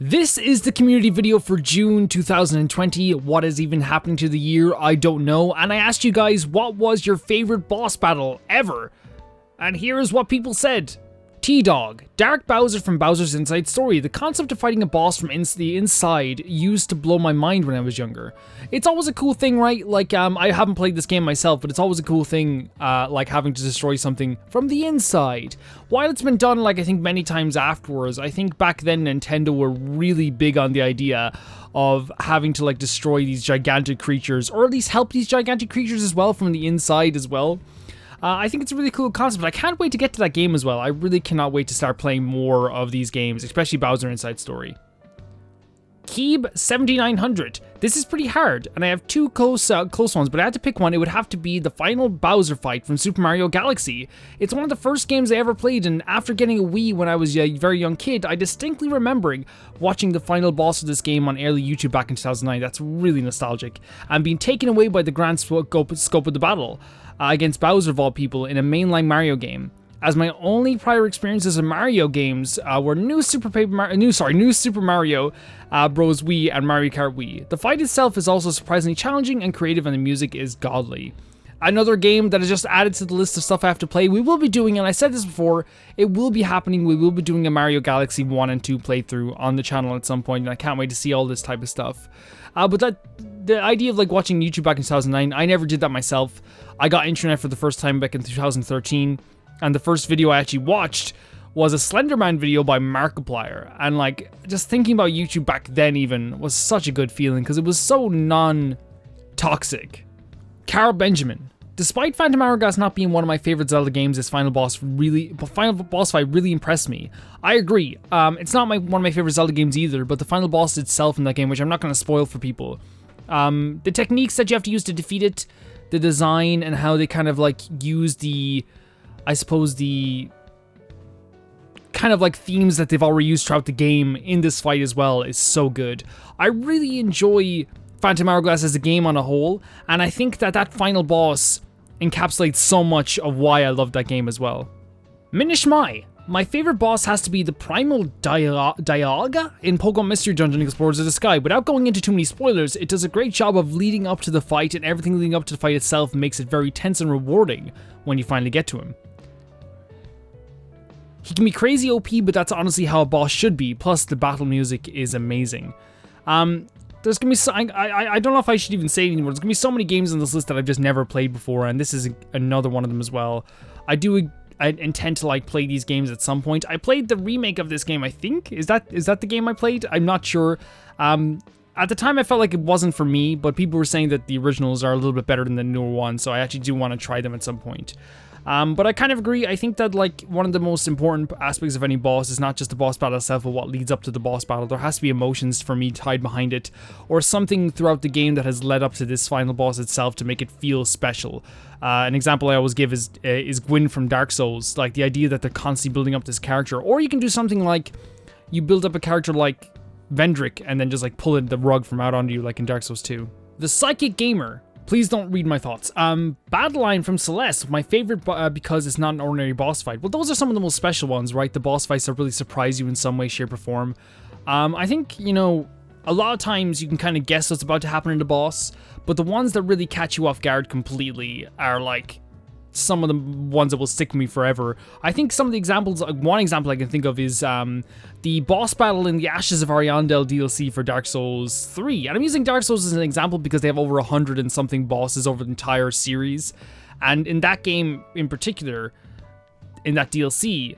This is the community video for June 2020. What is even happening to the year? I don't know. And I asked you guys, what was your favorite boss battle ever? And here is what people said. T-Dog, Dark Bowser from Bowser's Inside Story. The concept of fighting a boss from the inside used to blow my mind when I was younger. It's always a cool thing, right? Like, I haven't played this game myself, but it's always a cool thing, like having to destroy something from the inside. While it's been done, like, I think many times afterwards, I think back then Nintendo were really big on the idea of having to, like, destroy these gigantic creatures, or at least help these gigantic creatures as well from the inside as well. I think it's a really cool concept. I can't wait to get to that game as well. I really cannot wait to start playing more of these games, especially Bowser Inside Story. Keeb7900. This is pretty hard, and I have two close ones, but I had to pick one. It would have to be the final Bowser fight from Super Mario Galaxy. It's one of the first games I ever played, and after getting a Wii when I was a very young kid, I distinctly remembering watching the final boss of this game on early YouTube back in 2009. That's really nostalgic, and being taken away by the grand scope of the battle against Bowser of all people in a mainline Mario game. As my only prior experiences in Mario games were New Super Mario Bros. Wii and Mario Kart Wii. The fight itself is also surprisingly challenging and creative, and the music is godly. Another game that is just added to the list of stuff I have to play. We will be doing, and I said this before, it will be happening. We will be doing a Mario Galaxy 1 and 2 playthrough on the channel at some point, and I can't wait to see all this type of stuff. But the idea of like watching YouTube back in 2009, I never did that myself. I got internet for the first time back in 2013, and the first video I actually watched was a Slenderman video by Markiplier. And like, just thinking about YouTube back then even was such a good feeling because it was so non-toxic. Carl Benjamin. Despite Phantom Hourglass not being one of my favorite Zelda games, this final boss fight really impressed me. I agree. It's not one of my favorite Zelda games either, but the final boss itself in that game, which I'm not going to spoil for people. The techniques that you have to use to defeat it, the design, and how they kind of like use the, I suppose the kind of like themes that they've already used throughout the game in this fight as well is so good. I really enjoy Phantom Hourglass as a game on a whole, and I think that final boss encapsulates so much of why I love that game as well. Minish Mai. My favorite boss has to be the Primal Dialga in Pokemon Mystery Dungeon Explorers of the Sky. Without going into too many spoilers, it does a great job of leading up to the fight, and everything leading up to the fight itself makes it very tense and rewarding when you finally get to him. He can be crazy OP, but that's honestly how a boss should be, plus the battle music is amazing. There's gonna be so, I don't know if I should even say it anymore. There's gonna be so many games on this list that I've just never played before, and this is another one of them as well. I intend to like play these games at some point. I played the remake of this game, I think. Is that the game I played? I'm not sure. At the time I felt like it wasn't for me, but people were saying that the originals are a little bit better than the newer ones, so I actually do want to try them at some point. But I kind of agree. I think that like one of the most important aspects of any boss is not just the boss battle itself, but what leads up to the boss battle. There has to be emotions for me tied behind it, or something throughout the game that has led up to this final boss itself to make it feel special. An example I always give is Gwyn from Dark Souls, like the idea that they're constantly building up this character. Or you can do something like you build up a character like Vendrick and then just like pull the rug from out onto you, like in Dark Souls 2. The Psychic Gamer. Please don't read my thoughts. Battle Line from Celeste, my favorite because it's not an ordinary boss fight. Well, those are some of the most special ones, right? The boss fights that really surprise you in some way, shape, or form. I think, you know, a lot of times you can kind of guess what's about to happen in the boss, but the ones that really catch you off guard completely are like some of the ones that will stick with me forever. I think some of the examples, one example I can think of is the boss battle in the Ashes of Ariandel DLC for Dark Souls 3. And I'm using Dark Souls as an example because they have over 100 and something bosses over the entire series. And in that game in particular, in that DLC,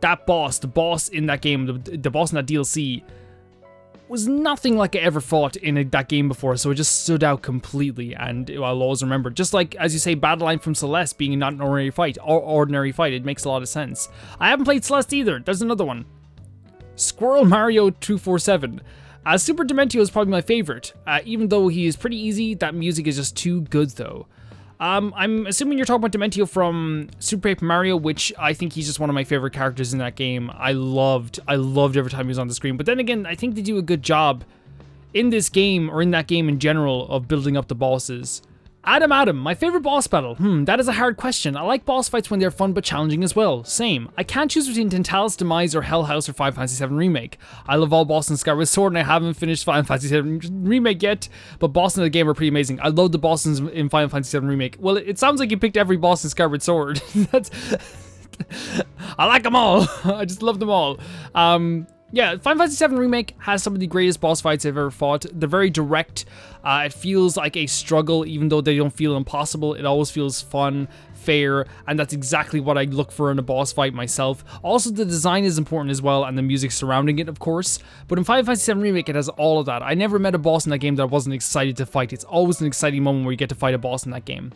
that boss, the boss in that game, the boss in that DLC, was nothing like I ever fought in that game before, so it just stood out completely, and I'll always remember. Just like, as you say, Battle Line from Celeste being not an ordinary fight, it makes a lot of sense. I haven't played Celeste either. There's another one. Squirrel Mario 247. Super Dementio is probably my favorite. Even though he is pretty easy, that music is just too good though. I'm assuming you're talking about Dementio from Super Paper Mario, which I think he's just one of my favorite characters in that game. I loved every time he was on the screen. But then again, I think they do a good job in this game, or in that game in general, of building up the bosses. Adam, my favorite boss battle? That is a hard question. I like boss fights when they're fun but challenging as well. Same. I can't choose between Tantalus Demise or Hell House or Final Fantasy VII Remake. I love all bosses in Skyward Sword and I haven't finished Final Fantasy VII Remake yet, but bosses in the game are pretty amazing. I love the bosses in Final Fantasy VII Remake. Well, it sounds like you picked every boss in Skyward Sword. That's... I like them all. I just love them all. Yeah, Final Fantasy VII Remake has some of the greatest boss fights I've ever fought. They're very direct. It feels like a struggle, even though they don't feel impossible. It always feels fun, fair, and that's exactly what I look for in a boss fight myself. Also, the design is important as well, and the music surrounding it, of course. But in Final Fantasy VII Remake, it has all of that. I never met a boss in that game that I wasn't excited to fight. It's always an exciting moment where you get to fight a boss in that game.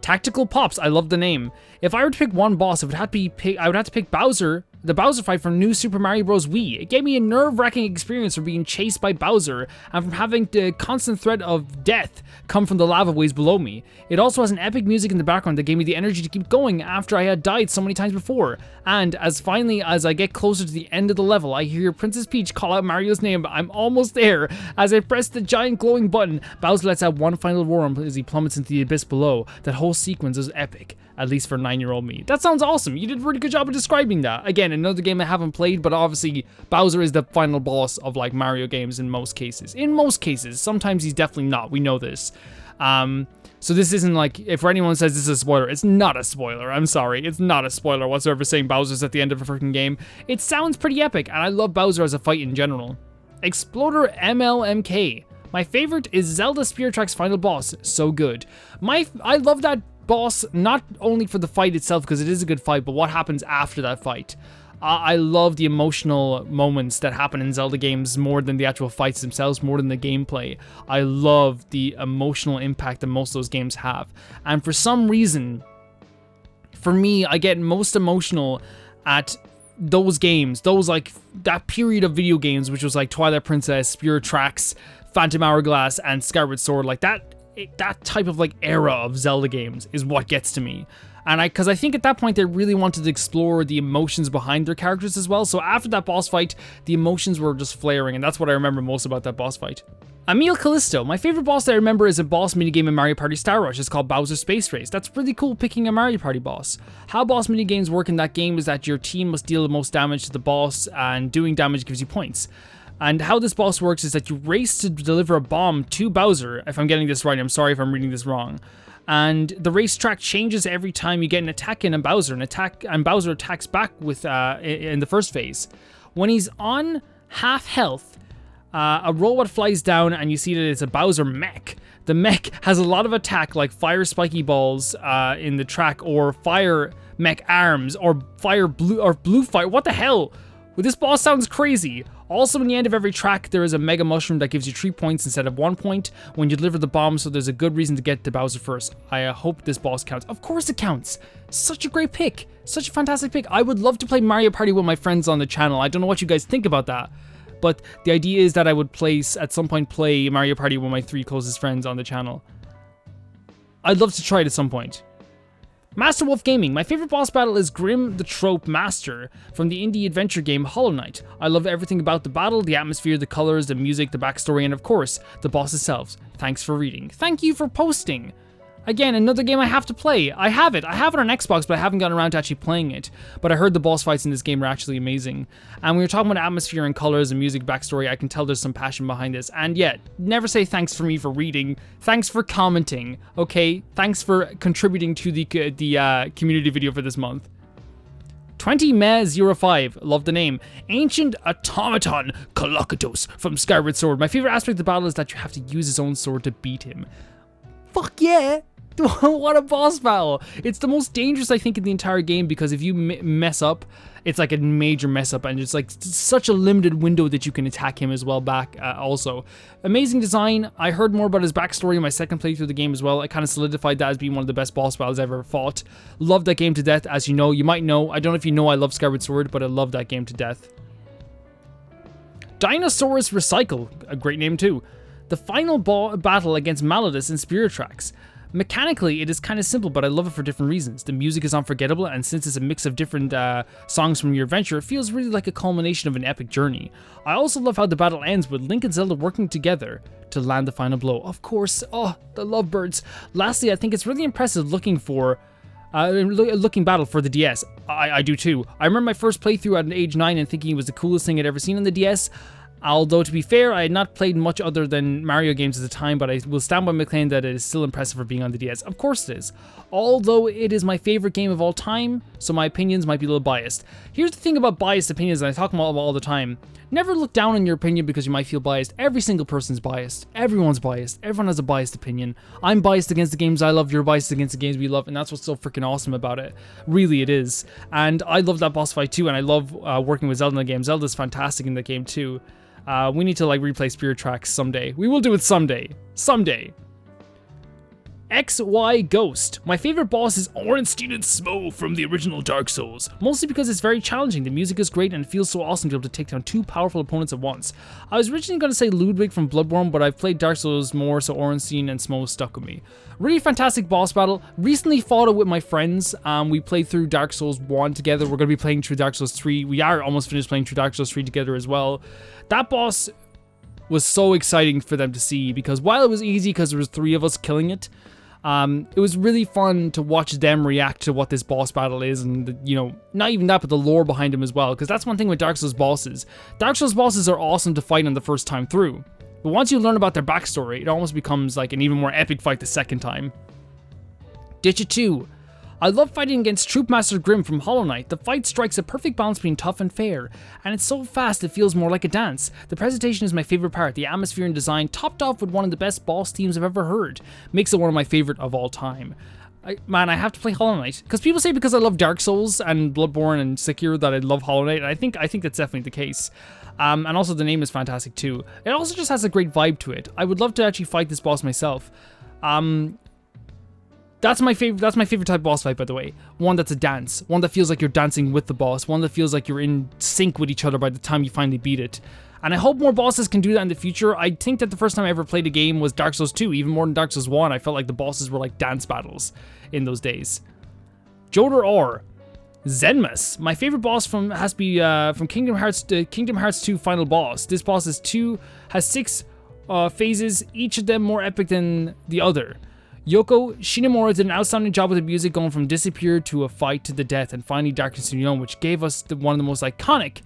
Tactical Pops, I love the name. If I were to pick one boss, I would have to pick Bowser, the Bowser fight from New Super Mario Bros. Wii. It gave me a nerve-wracking experience from being chased by Bowser and from having the constant threat of death come from the lava waves below me. It also has an epic music in the background that gave me the energy to keep going after I had died so many times before. And as I get closer to the end of the level, I hear Princess Peach call out Mario's name, but I'm almost there. As I press the giant glowing button, Bowser lets out one final roar as he plummets into the abyss below. That whole sequence is epic. At least for 9-year-old me. That sounds awesome. You did a really good job of describing that. Again, another game I haven't played, but obviously Bowser is the final boss of like Mario games in most cases. In most cases. Sometimes he's definitely not. We know this. So this isn't like, if anyone says this is a spoiler, it's not a spoiler. I'm sorry. It's not a spoiler whatsoever saying Bowser's at the end of a freaking game. It sounds pretty epic, and I love Bowser as a fight in general. Exploder MLMK. My favorite is Zelda Spirit Tracks final boss. So good. I love that boss, not only for the fight itself, because it is a good fight, but what happens after that fight. I love the emotional moments that happen in Zelda games more than the actual fights themselves, more than the gameplay. I love the emotional impact that most of those games have. And for some reason, for me, I get most emotional at those games, that period of video games, which was like Twilight Princess, Spirit Tracks, Phantom Hourglass, and Skyward Sword, like that type of like era of Zelda games is what gets to me. And because I think at that point they really wanted to explore the emotions behind their characters as well. So after that boss fight, the emotions were just flaring, and that's what I remember most about that boss fight. Emil Callisto. My favorite boss that I remember is a boss minigame in Mario Party Star Rush. It's called Bowser Space Race. That's really cool picking a Mario Party boss. How boss minigames work in that game is that your team must deal the most damage to the boss, and doing damage gives you points. And how this boss works is that you race to deliver a bomb to Bowser. If I'm getting this right, I'm sorry if I'm reading this wrong. And the racetrack changes every time you get an attack in on Bowser. And Bowser attacks back with in the first phase. When he's on half health, a robot flies down and you see that it's a Bowser mech. The mech has a lot of attack, like fire spiky balls in the track, or fire mech arms, or blue fire. What the hell? Well, this boss sounds crazy. Also, in the end of every track, there is a Mega Mushroom that gives you 3 points instead of 1 point when you deliver the bomb, so there's a good reason to get to Bowser first. I hope this boss counts. Of course it counts. Such a great pick. Such a fantastic pick. I would love to play Mario Party with my friends on the channel. I don't know what you guys think about that. But the idea is that I would at some point play Mario Party with my 3 closest friends on the channel. I'd love to try it at some point. Master Wolf Gaming. My favorite boss battle is Grim the Trope Master from the indie adventure game Hollow Knight. I love everything about the battle, the atmosphere, the colors, the music, the backstory, and of course, the boss itself. Thanks for reading. Thank you for posting. Again, another game I have to play. I have it on Xbox, but I haven't gotten around to actually playing it. But I heard the boss fights in this game are actually amazing. And when you're talking about atmosphere and colors and music backstory, I can tell there's some passion behind this. And yet, never say thanks for me for reading. Thanks for commenting, okay? Thanks for contributing to the community video for this month. 20meh05, love the name. Ancient Automaton Collocatus from Skyward Sword. My favorite aspect of the battle is that you have to use his own sword to beat him. Fuck yeah! What a boss battle! It's the most dangerous, I think, in the entire game, because if you mess up, it's like a major mess up, and it's like such a limited window that you can attack him as well back also. Amazing design. I heard more about his backstory in my second playthrough of the game as well. I kind of solidified that as being one of the best boss battles I've ever fought. Love that game to death, as you know. You might know. I don't know if you know I love Skyward Sword, but I love that game to death. Dinosaurus Recycle, a great name too. The final battle against Malladus in Spirit Tracks. Mechanically, it is kind of simple, but I love it for different reasons. The music is unforgettable, and since it's a mix of different songs from your adventure, it feels really like a culmination of an epic journey. I also love how the battle ends with Link and Zelda working together to land the final blow. Of course, oh, the lovebirds. Lastly, I think it's really impressive looking battle for the DS. I do too. I remember my first playthrough at age 9 and thinking it was the coolest thing I'd ever seen on the DS. Although, to be fair, I had not played much other than Mario games at the time, but I will stand by my claim that it is still impressive for being on the DS. Of course it is. Although it is my favorite game of all time, so my opinions might be a little biased. Here's the thing about biased opinions, and I talk about all the time. Never look down on your opinion because you might feel biased. Every single person's biased. Everyone's biased. Everyone has a biased opinion. I'm biased against the games I love, you're biased against the games we love, and that's what's so freaking awesome about it. Really, it is. And I love that boss fight too, and I love working with Zelda in the game. Zelda's fantastic in the game too. We need to like replay Spirit Tracks someday. We will do it someday. Someday. XY Ghost. My favorite boss is Ornstein and Smough from the original Dark Souls. Mostly because it's very challenging, the music is great, and it feels so awesome to be able to take down two powerful opponents at once. I was originally going to say Ludwig from Bloodborne, but I've played Dark Souls more, so Ornstein and Smough stuck with me. Really fantastic boss battle. Recently fought it with my friends. We played through Dark Souls 1 together. We're going to be playing through Dark Souls 3. We are almost finished playing through Dark Souls 3 together as well. That boss was so exciting for them to see, because while it was easy because there was 3 of us killing it, it was really fun to watch them react to what this boss battle is, and you know, not even that, but the lore behind them as well, because that's one thing with Dark Souls bosses. Dark Souls bosses are awesome to fight on the first time through, but once you learn about their backstory, it almost becomes like an even more epic fight the second time. Ditch It 2. I love fighting against Troopmaster Grimm from Hollow Knight. The fight strikes a perfect balance between tough and fair, and it's so fast it feels more like a dance. The presentation is my favorite part, the atmosphere and design, topped off with one of the best boss themes I've ever heard. Makes it one of my favorite of all time. Man, I have to play Hollow Knight, because people say because I love Dark Souls and Bloodborne and Sekiro that I love Hollow Knight, and I think that's definitely the case. And also the name is fantastic too. It also just has a great vibe to it. I would love to actually fight this boss myself. That's my favorite type of boss fight, by the way. One that's a dance. One that feels like you're dancing with the boss. One that feels like you're in sync with each other by the time you finally beat it. And I hope more bosses can do that in the future. I think that the first time I ever played a game was Dark Souls 2, even more than Dark Souls 1. I felt like the bosses were like dance battles in those days. Jodor Or. Zenmus. My favorite boss has to be from Kingdom Hearts 2 final boss. This boss has 6 phases, each of them more epic than the other. Yoko Shinomura did an outstanding job with the music, going from Disappear to A Fight to the Death, and finally Darkness to Unknown, which gave us one of the most iconic,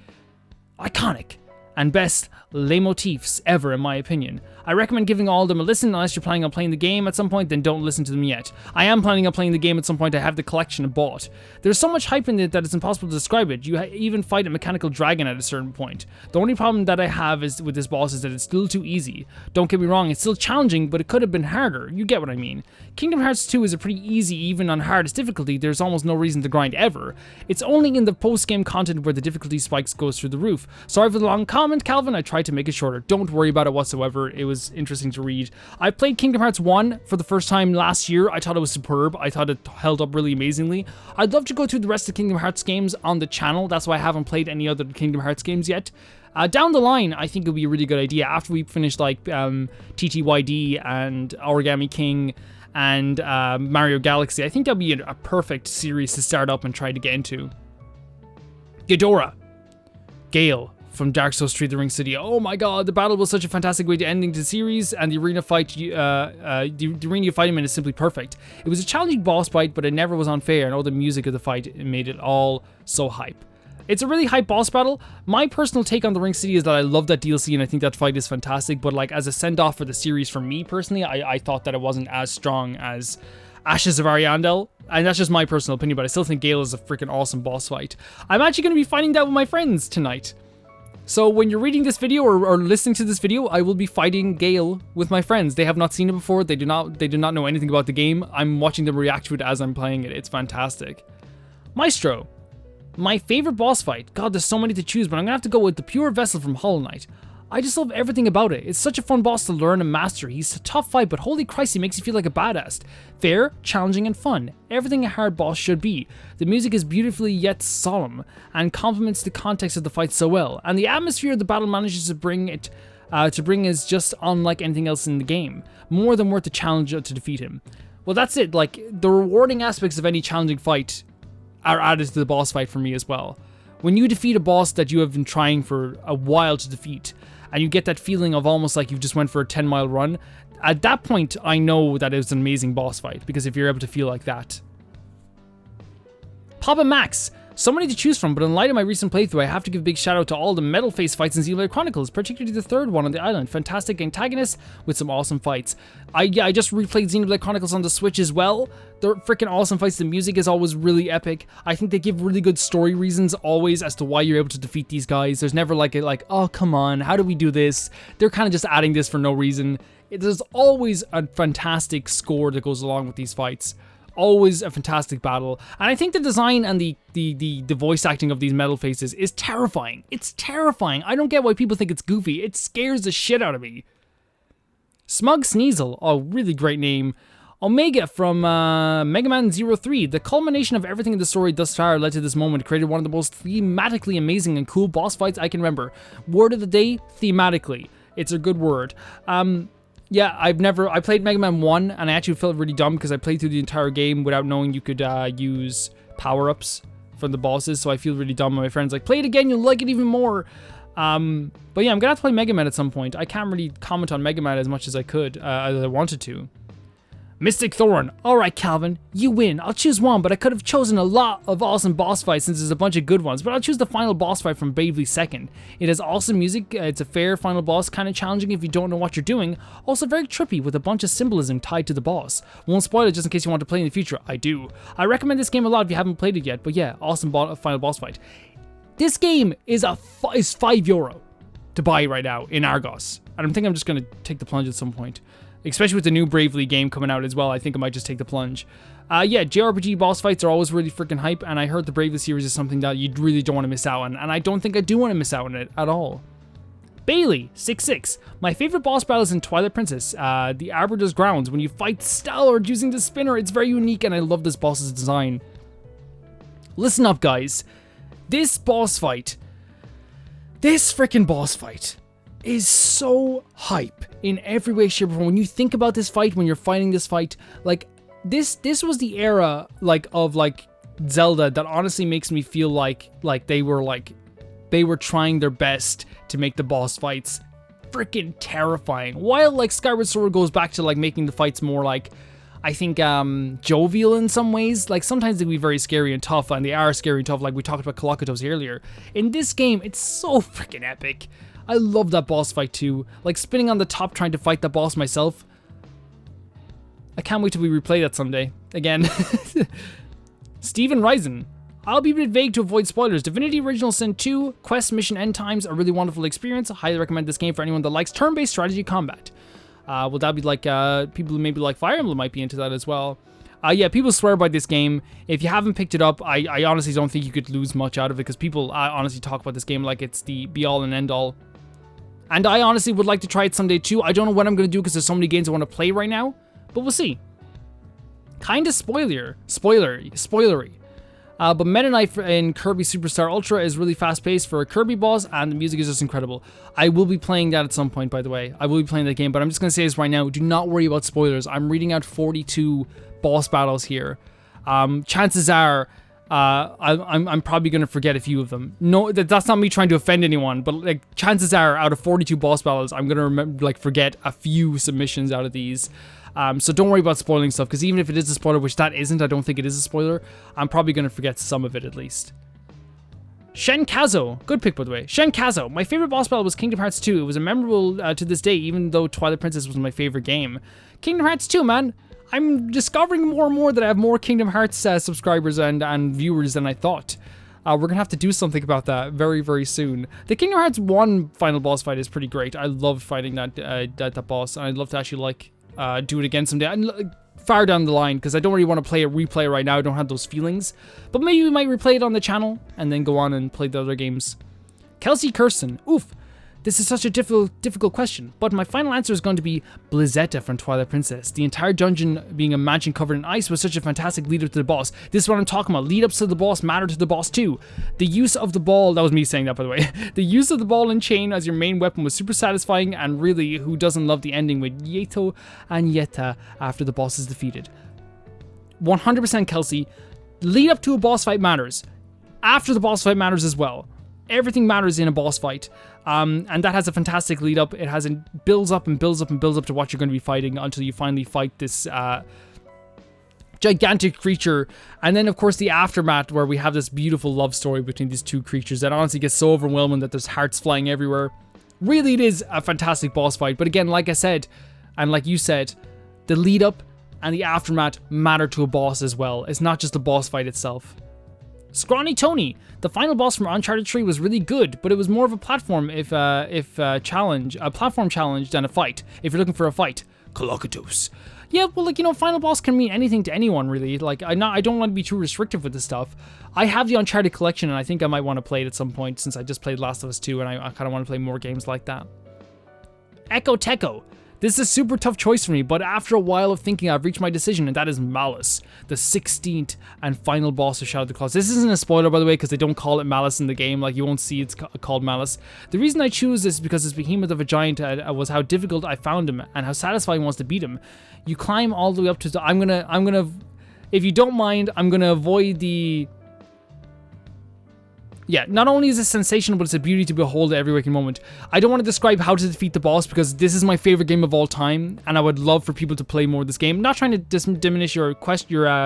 and best leitmotifs ever, in my opinion. I recommend giving all of them a listen, unless you're planning on playing the game at some point, then don't listen to them yet. I am planning on playing the game at some point. I have the collection bought. There's so much hype in it that it's impossible to describe it. You even fight a mechanical dragon at a certain point. The only problem that I have with this boss is that it's still too easy. Don't get me wrong, it's still challenging, but it could have been harder. You get what I mean. Kingdom Hearts 2 is a pretty easy, even on hardest difficulty. There's almost no reason to grind ever. It's only in the post-game content where the difficulty spikes goes through the roof. Sorry for the long comment, Calvin. I tried to make it shorter. Don't worry about it whatsoever. It was interesting to read. I played Kingdom Hearts 1 for the first time last year. I thought it was superb. I thought it held up really amazingly. I'd love to go through the rest of Kingdom Hearts games on the channel. That's why I haven't played any other Kingdom Hearts games yet. Down the line, I think it would be a really good idea after we finish like TTYD and Origami King and Mario Galaxy. I think that'd be a perfect series to start up and try to get into. Ghidorah. Gale from Dark Souls 3 The Ring City. Oh my god, the battle was such a fantastic way to ending the series, and the arena fight, the arena you fight him in is simply perfect. It was a challenging boss fight, but it never was unfair, and all the music of the fight made it all so hype. It's a really hype boss battle. My personal take on The Ring City is that I love that DLC, and I think that fight is fantastic, but like as a send-off for the series for me personally, I thought that it wasn't as strong as Ashes of Ariandel, and that's just my personal opinion, but I still think Gale is a freaking awesome boss fight. I'm actually going to be fighting that with my friends tonight. So when you're reading this video or listening to this video, I will be fighting Gale with my friends. They have not seen it before. They do not know anything about the game. I'm watching them react to it as I'm playing it. It's fantastic. Maestro. My favorite boss fight. God, there's so many to choose, but I'm gonna have to go with the Pure Vessel from Hollow Knight. I just love everything about it. It's such a fun boss to learn and master. He's a tough fight, but holy Christ, he makes you feel like a badass. Fair, challenging, and fun. Everything a hard boss should be. The music is beautifully yet solemn, and complements the context of the fight so well. And the atmosphere of the battle manages to bring is just unlike anything else in the game. More than worth the challenge to defeat him. Well, that's it. Like, the rewarding aspects of any challenging fight are added to the boss fight for me as well. When you defeat a boss that you have been trying for a while to defeat, and you get that feeling of almost like you've just went for a 10-mile run. At that point, I know that it was an amazing boss fight, because if you're able to feel like that. Papa Max. So many to choose from, but in light of my recent playthrough, I have to give a big shout out to all the metal face fights in Xenoblade Chronicles, particularly the third one on the island. Fantastic antagonists with some awesome fights. I just replayed Xenoblade Chronicles on the Switch as well. They're freaking awesome fights. The music is always really epic. I think they give really good story reasons always as to why you're able to defeat these guys. There's never like oh come on, how do we do this? They're kind of just adding this for no reason. There's always a fantastic score that goes along with these fights. Always a fantastic battle, and I think the design and the voice acting of these metal faces is terrifying. It's terrifying. I don't get why people think it's goofy. It scares the shit out of me. Smug Sneasel, oh, really great name. Omega from Mega Man 03. The culmination of everything in the story thus far led to this moment, created one of the most thematically amazing and cool boss fights I can remember. Word of the day, thematically. It's a good word. Yeah, I played Mega Man 1, and I actually felt really dumb because I played through the entire game without knowing you could use power-ups from the bosses, so I feel really dumb. My friend's like, play it again, you'll like it even more. But yeah, I'm gonna have to play Mega Man at some point. I can't really comment on Mega Man as much as I could, as I wanted to. Mystic Thorn. Alright, Calvin, you win. I'll choose one, but I could have chosen a lot of awesome boss fights since there's a bunch of good ones, but I'll choose the final boss fight from Bravely Second. It has awesome music, it's a fair final boss, kind of challenging if you don't know what you're doing, also very trippy with a bunch of symbolism tied to the boss. Won't spoil it just in case you want to play in the future, I do. I recommend this game a lot if you haven't played it yet, but yeah, awesome final boss fight. This game is €5 to buy right now in Argos, and I think I'm just going to take the plunge at some point. Especially with the new Bravely game coming out as well, I think I might just take the plunge. Yeah, JRPG boss fights are always really freaking hype, and I heard the Bravely series is something that you really don't want to miss out on, and I don't think I do want to miss out on it at all. Bailey, 6'6". My favorite boss battle is in Twilight Princess, the Arbiter's Grounds. When you fight Stalord using the spinner, it's very unique, and I love this boss's design. Listen up, guys. This freaking boss fight, is so hype in every way, shape, or form. When you think about this fight, when you're fighting this fight, like this was the era of Zelda that honestly makes me feel like they were trying their best to make the boss fights freaking terrifying. While like Skyward Sword goes back to like making the fights more like, I think, jovial in some ways. Like sometimes they can be very scary and tough, and they are scary and tough, like we talked about Colocatos earlier. In this game, it's so freaking epic. I love that boss fight too. Like spinning on the top trying to fight the boss myself. I can't wait till we replay that someday. Again. Steven Ryzen. I'll be a bit vague to avoid spoilers. Divinity Original Sin 2, quest mission end times, a really wonderful experience. I highly recommend this game for anyone that likes turn-based strategy combat. Will that be like, people who maybe like Fire Emblem might be into that as well. Yeah, people swear by this game. If you haven't picked it up, I honestly don't think you could lose much out of it, because people honestly talk about this game like it's the be-all and end-all. And I honestly would like to try it someday too. I don't know what I'm going to do because there's so many games I want to play right now, but we'll see. Kinda spoilery. But Meta Knight in Kirby Superstar Ultra is really fast-paced for a Kirby boss, and the music is just incredible. I will be playing that at some point, by the way. I will be playing that game, but I'm just going to say this right now. Do not worry about spoilers. I'm reading out 42 boss battles here. Chances are, I'm probably going to forget a few of them. No, that's not me trying to offend anyone, but like chances are, out of 42 boss battles, I'm going to forget a few submissions out of these. So don't worry about spoiling stuff, because even if it is a spoiler, which that isn't, I don't think it is a spoiler, I'm probably going to forget some of it at least. Shenkazo, good pick by the way. Shenkazo, my favorite boss battle was Kingdom Hearts 2. It was a memorable to this day, even though Twilight Princess was my favorite game. Kingdom Hearts 2, man. I'm discovering more and more that I have more Kingdom Hearts subscribers and viewers than I thought. We're going to have to do something about that very, very soon. The Kingdom Hearts 1 final boss fight is pretty great. I loved fighting that boss, and I'd love to actually do it again someday. And far down the line, because I don't really want to replay right now. I don't have those feelings. But maybe we might replay it on the channel and then go on and play the other games. Kelsey Kirsten. Oof. This is such a difficult question, but my final answer is going to be Blizzetta from Twilight Princess. The entire dungeon being a mansion covered in ice was such a fantastic lead up to the boss. This is what I'm talking about. Lead ups to the boss matter to the boss too. The use of the ball, that was me saying that by the way. The use of the ball and chain as your main weapon was super satisfying, and really, who doesn't love the ending with Yeto and Yetta after the boss is defeated? 100% Kelsey. Lead up to a boss fight matters. After the boss fight matters as well. Everything matters in a boss fight. And that has a fantastic lead up. It builds up and builds up and builds up to what you're going to be fighting until you finally fight this gigantic creature. And then of course the aftermath, where we have this beautiful love story between these two creatures that honestly gets so overwhelming that there's hearts flying everywhere. Really, it is a fantastic boss fight. But again, like I said, and like you said, the lead up and the aftermath matter to a boss as well. It's not just the boss fight itself. Scrawny Tony, the final boss from Uncharted 3 was really good, but it was more of a platform challenge, a platform challenge than a fight. If you're looking for a fight, Collocatus. Yeah, well, like, you know, final boss can mean anything to anyone, really. Like, I don't want to be too restrictive with this stuff. I have the Uncharted collection, and I think I might want to play it at some point, since I just played Last of Us 2, and I kind of want to play more games like that. Echo Techo. This is a super tough choice for me, but after a while of thinking, I've reached my decision, and that is Malice, the 16th and final boss of Shadow of the Colossus. This isn't a spoiler, by the way, because they don't call it Malice in the game. Like, you won't see it's called Malice. The reason I choose this is because this behemoth of a giant was how difficult I found him, and how satisfying it was to beat him. You climb all the way up to I'm gonna, if you don't mind, I'm gonna avoid the... Yeah, not only is it sensational, but it's a beauty to behold at every waking moment. I don't want to describe how to defeat the boss, because this is my favorite game of all time, and I would love for people to play more of this game. I'm not trying to diminish your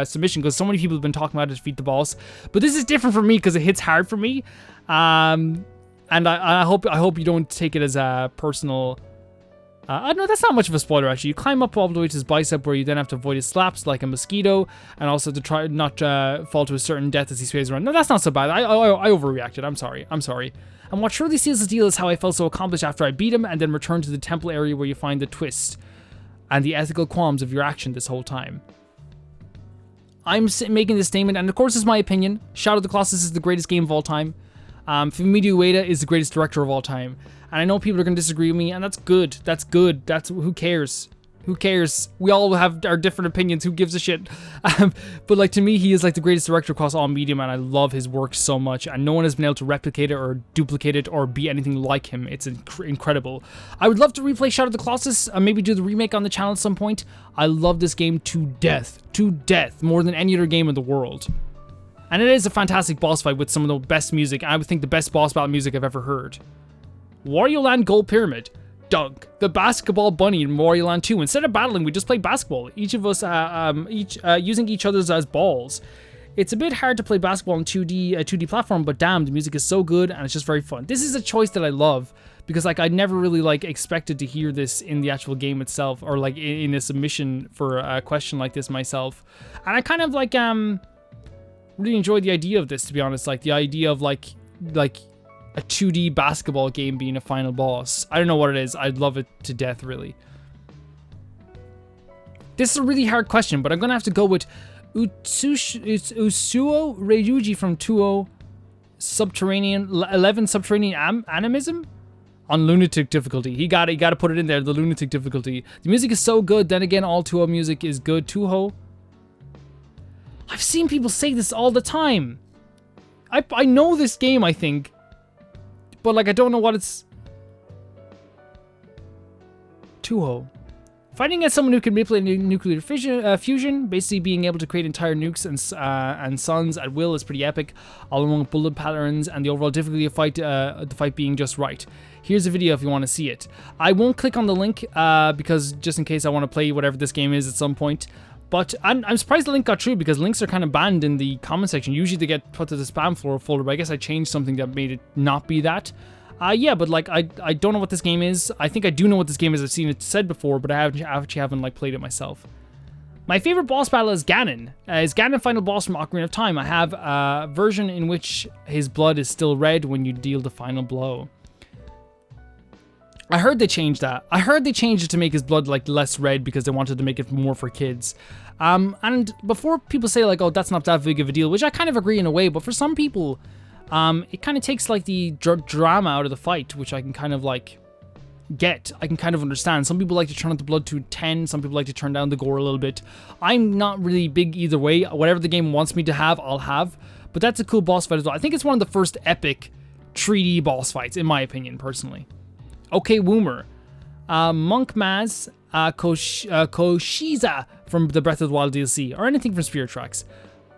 submission, because so many people have been talking about how to defeat the boss, but this is different for me because it hits hard for me, and I hope you don't take it as a personal. No, that's not much of a spoiler, actually. You climb up all the way to his bicep, where you then have to avoid his slaps like a mosquito, and also to try not fall to a certain death as he sways around. No, that's not so bad. I overreacted. I'm sorry. And what truly seals the deal is how I felt so accomplished after I beat him, and then returned to the temple area where you find the twist and the ethical qualms of your action this whole time. I'm making this statement, and of course it's my opinion. Shadow of the Colossus is the greatest game of all time. Fumito Ueda is the greatest director of all time. And I know people are going to disagree with me, and that's good. That's good. Who cares? Who cares? We all have our different opinions. Who gives a shit? But like, to me, he is like the greatest director across all medium, and I love his work so much. And no one has been able to replicate it or duplicate it or be anything like him. It's incredible. I would love to replay Shadow of the Colossus, maybe do the remake on the channel at some point. I love this game to death, more than any other game in the world. And it is a fantastic boss fight with some of the best music. And I would think the best boss battle music I've ever heard. Wario Land Gold Pyramid. Dunk, the basketball bunny in Wario Land 2. Instead of battling, we just play basketball. Each of us using each other's as balls. It's a bit hard to play basketball in 2D platform, but damn, the music is so good and it's just very fun. This is a choice that I love because like I never really like expected to hear this in the actual game itself, or like in a submission for a question like this myself. And I kind of like really enjoyed the idea of this, to be honest. Like the idea of like a 2D basketball game being a final boss. I don't know what it is. I'd love it to death, really. This is a really hard question, but I'm gonna have to go with Usuo Ryuji from 2.0 Subterranean 11 Subterranean Animism on Lunatic difficulty. You gotta put it in there, the Lunatic difficulty. The music is so good. Then again, all 2.0 music is good. 2.0. I've seen people say this all the time. I know this game, I think. But like, I don't know what it's... 2.0. Fighting against someone who can manipulate nuclear fusion, basically being able to create entire nukes and suns at will, is pretty epic, all along with bullet patterns and the overall difficulty of the fight being just right. Here's a video if you want to see it. I won't click on the link because just in case I want to play whatever this game is at some point. But I'm surprised the link got through, because links are kind of banned in the comment section. Usually they get put to the spam folder, but I guess I changed something that made it not be that. Yeah, but like, I don't know what this game is. I think I do know what this game is. I've seen it said before, but I actually haven't like played it myself. My favorite boss battle is Ganon. Is Ganon final boss from Ocarina of Time. I have a version in which his blood is still red when you deal the final blow. I heard they changed that. I heard they changed it to make his blood like less red because they wanted to make it more for kids. And before people say like, oh, that's not that big of a deal, which I kind of agree in a way, but for some people, it kind of takes like the drama out of the fight, which I can kind of like I can kind of understand. Some people like to turn up the blood to 10, some people like to turn down the gore a little bit. I'm not really big either way. Whatever the game wants me to have, I'll have. But that's a cool boss fight as well. I think it's one of the first epic 3D boss fights, in my opinion, personally. Okay, Woomer. Monk Maz, Koshiza from the Breath of the Wild DLC, or anything from Spirit Tracks.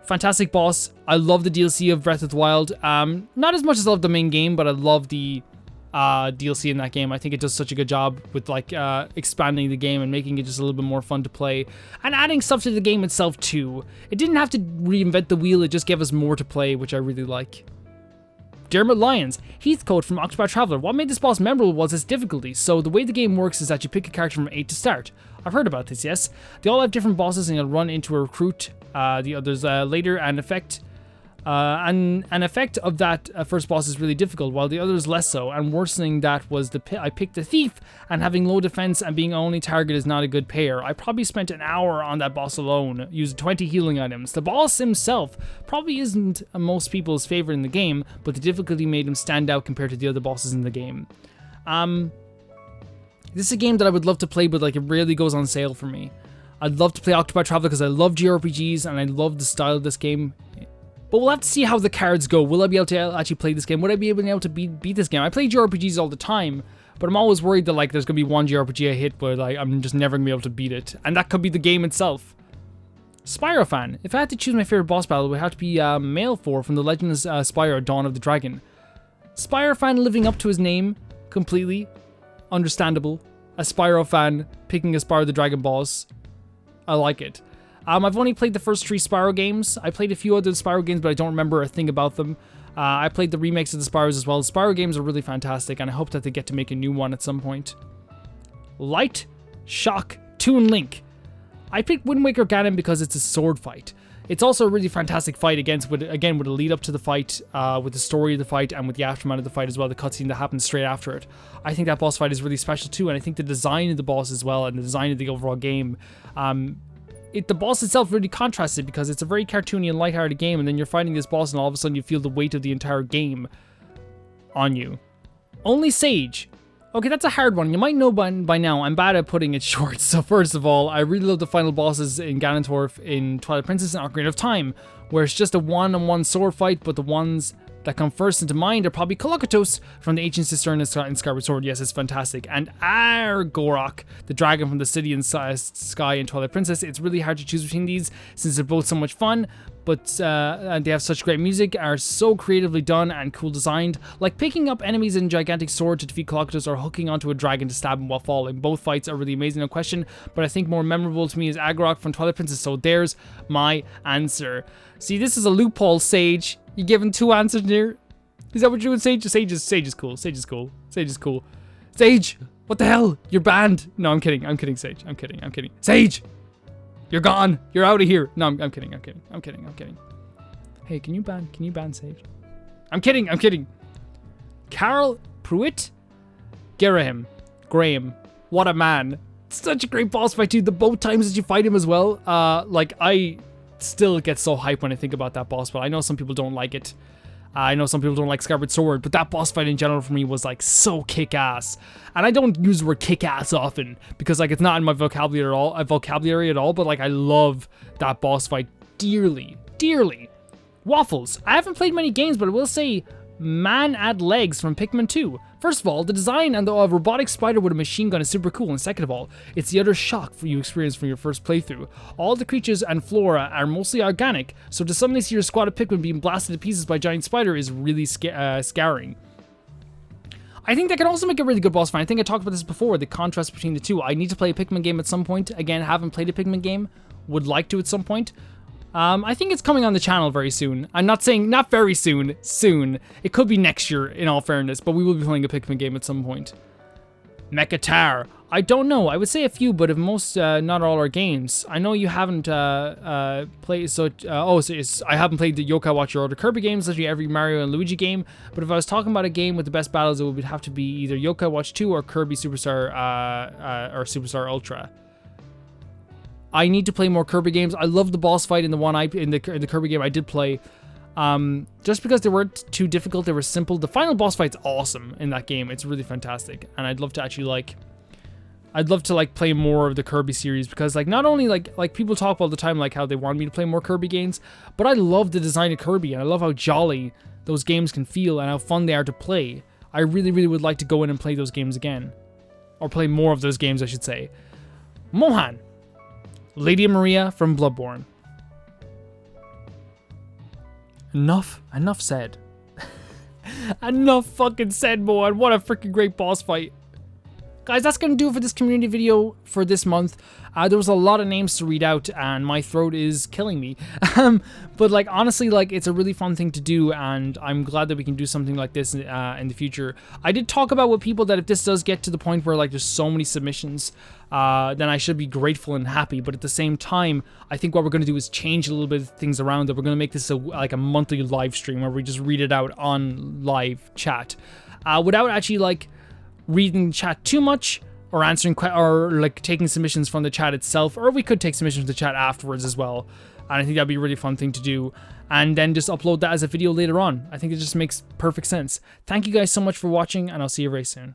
Fantastic boss. I love the DLC of Breath of the Wild. Not as much as I love the main game, but I love the DLC in that game. I think it does such a good job with like expanding the game and making it just a little bit more fun to play and adding stuff to the game itself too. It didn't have to reinvent the wheel, it just gave us more to play, which I really like. Dermot Lyons, Heathcote from Octopath Traveler. What made this boss memorable was its difficulty. So the way the game works is that you pick a character from 8 to start. I've heard about this, yes. They all have different bosses and you'll run into a recruit, the others later, and an effect of that first boss is really difficult, while the others less so, and worsening that was I picked a thief, and having low defense and being only target is not a good pair. I probably spent an hour on that boss alone, used 20 healing items. The boss himself probably isn't most people's favorite in the game, but the difficulty made him stand out compared to the other bosses in the game. This is a game that I would love to play, but like it rarely goes on sale for me. I'd love to play Octopath Traveler because I love JRPGs and I love the style of this game. But we'll have to see how the cards go. Will I be able to actually play this game? Would I be able to beat this game? I play JRPGs all the time, but I'm always worried that like there's gonna be one JRPG I hit where like I'm just never gonna be able to beat it, and that could be the game itself. Spyro fan. If I had to choose my favorite boss battle, it would have to be Malefor from The Legend of Spyro: Dawn of the Dragon. Spyro fan living up to his name completely, understandable. A Spyro fan picking a Spyro the Dragon boss. I like it. I've only played the first 3 Spyro games. I played a few other Spyro games, but I don't remember a thing about them. I played the remakes of the Spyros as well. The Spyro games are really fantastic, and I hope that they get to make a new one at some point. Light, Shock, Toon Link. I picked Wind Waker Ganon because it's a sword fight. It's also a really fantastic fight with a lead up to the fight, with the story of the fight, and with the aftermath of the fight as well, the cutscene that happens straight after it. I think that boss fight is really special too, and I think the design of the boss as well, and the design of the overall game, the boss itself really contrasts it because it's a very cartoony and lighthearted game, and then you're fighting this boss and all of a sudden you feel the weight of the entire game on you. Only Sage. Okay, that's a hard one. You might know by now, I'm bad at putting it short. So first of all, I really love the final bosses in Ganondorf in Twilight Princess and Ocarina of Time, where it's just a one-on-one sword fight, but the ones that come first into mind are probably Kolokotos from the Ancient Cistern and Skyward Sword. Yes, it's fantastic. And Argorok, the dragon from the City and Sky in Twilight Princess. It's really hard to choose between these since they're both so much fun, but and they have such great music, are so creatively done and cool designed. Like picking up enemies in gigantic sword to defeat Kolokotos or hooking onto a dragon to stab him while falling. Both fights are really amazing, no question, but I think more memorable to me is Argorok from Twilight Princess, so there's my answer. See, this is a loophole, Sage. You giving 2 answers here? Is that what you're doing, Sage? Sage is cool. Sage is cool. Sage is cool. Sage! What the hell? You're banned. No, I'm kidding. I'm kidding, Sage. I'm kidding. Sage! You're gone. You're out of here. No, I'm kidding. I'm kidding. Hey, can you ban Sage? I'm kidding. Carl Pruitt? Graham. What a man. Such a great boss fight, too. The both times that you fight him as well. Like, I still get so hyped when I think about that boss, but I know some people don't like it. I know some people don't like Skyward Sword, but that boss fight in general for me was like so kick-ass. And I don't use the word kick-ass often because like it's not in my vocabulary at all, but like I love that boss fight dearly. Waffles. I haven't played many games, but I will say Man at Legs from Pikmin 2. First of all, the design and the robotic spider with a machine gun is super cool, and second of all, it's the utter shock for you experience from your first playthrough. All the creatures and flora are mostly organic, so to suddenly see your squad of Pikmin being blasted to pieces by a giant spider is really scaring. I think that can also make a really good boss fight. I think I talked about this before, the contrast between the two. I need to play a Pikmin game at some point. Again, haven't played a Pikmin game, would like to at some point. I think it's coming on the channel very soon. I'm not saying not very soon, soon. It could be next year, in all fairness, but we will be playing a Pikmin game at some point. Mechatar. I don't know. I would say a few, but if most, not all are games. I know you haven't played, I haven't played the Yokai Watch or other Kirby games, literally every Mario and Luigi game, but if I was talking about a game with the best battles, it would have to be either Yokai Watch 2 or Kirby Superstar, or Superstar Ultra. I need to play more Kirby games. I love the boss fight in the Kirby game I did play. Just because they weren't too difficult, they were simple. The final boss fight's awesome in that game. It's really fantastic, and I'd love to actually play more of the Kirby series because like not only like people talk all the time like how they want me to play more Kirby games, but I love the design of Kirby and I love how jolly those games can feel and how fun they are to play. I really would like to go in and play those games again, or play more of those games, I should say. Mohan. Lady Maria from Bloodborne. enough said. Enough fucking said, boy. What a freaking great boss fight. Guys, that's going to do it for this community video for this month. There was a lot of names to read out, and my throat is killing me. But, like, honestly, like, it's a really fun thing to do, and I'm glad that we can do something like this in the future. I did talk about with people that if this does get to the point where, like, there's so many submissions, then I should be grateful and happy. But at the same time, I think what we're going to do is change a little bit of things around. That we're going to make this like a monthly live stream where we just read it out on live chat, without actually, like, reading chat too much or answering or like taking submissions from the chat itself, or we could take submissions from the chat afterwards as well. And I think that'd be a really fun thing to do, and then just upload that as a video later on. I think it just makes perfect sense. Thank you guys so much for watching, and I'll see you very soon.